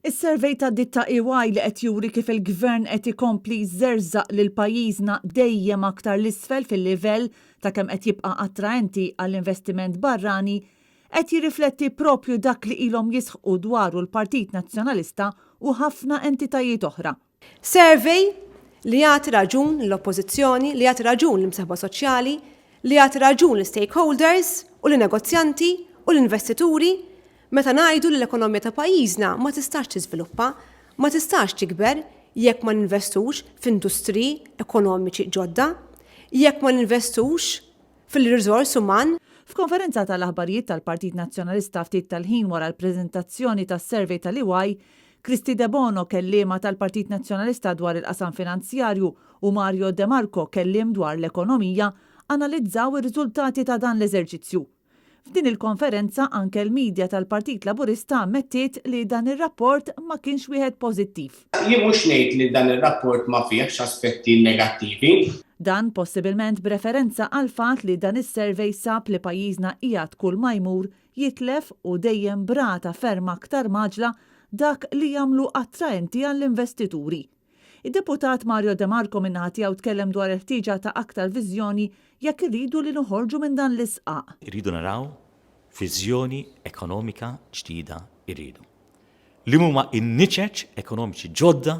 Is-survey ta' ditta EY li qed juri kif il-gvern qed ikompli żerżaq lil pajjiżna dejjem aktar l-isfel fil-livell ta' kemm qed jibqa' attraenti għall-investiment barrani qed jirrifletti propju dak li ilhom jisħqu dwaru l-Partit Nazzjonalista u ħafna entitajiet oħra. Survey li jagħti raġun l-oppożizzjoni, li jagħti raġun l-imsieħba soċjali, li jagħti raġun l-stakeholders u l-negozjanti u l-investituri meta ngħidu li l-ekonomija ta' pajjiżna ma tistax tiżviluppa, ma tistax tikber jekk ma ninvestux f'industriji ekonomiċi ġodda, jekk ma ninvestux fil-riżors uman. F'konferenza tal-aħbarijiet tal-Partit Nazzjonalista ftit tal-ħin wara l-preżentazzjoni tas-survey tal-EY, Kristi De Bono kelliema tal-Partit Nazzjonalista dwar il-qasam finanzjarju u Mario De Marco kellim dwar l-ekonomija analizzaw ir-riżultati ta' dan l-eżerċizzju. F'din il-konferenza anke l-medja tal-Partit Laburista ammettiet li dan ir-rapport ma kienx wieħed pożittiv. Jien mhux ngħid li dan ir-rapport ma fihx aspetti negattivi. Dan possibilment b'referenza għal fatt li dan is-survey sab li pajjiżna qiegħed kull ma jmur jitlef u dejjem brata ferm aktar maġla dak li jagħmlu attraenti għall-investituri. Id-deputat Mario De Marco minnaħa tiegħu tkellem dwar il-ħtieġa ta' aktar viżjoni jekk irridu li noħorġu minn dan l-isqaq. Irridu naraw viżjoni ekonomika ġdida irridu. Li huma n-niċeċ ekonomiċi ġodda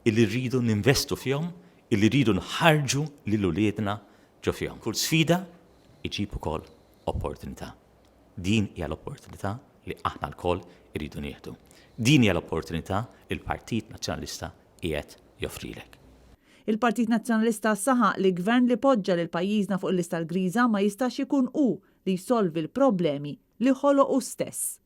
illi rridu ninvestu fihom, illi rridu nħarġu lil uliedna ġo fihom. Kull sfida iġib ukoll opportunità. Din hija l-opportunità li aħna lkoll irridu nieħdu. Din hija l-opportunità li l-Partit Nazzjonalista qiegħed joffrilek. Il-Partit Nazzjonalista saħaq li gvern li poġġa lil pajjiżna fuq il-lista l-griża ma jistax ikun hu li jsolvi l-problemi li ħoloqu stess.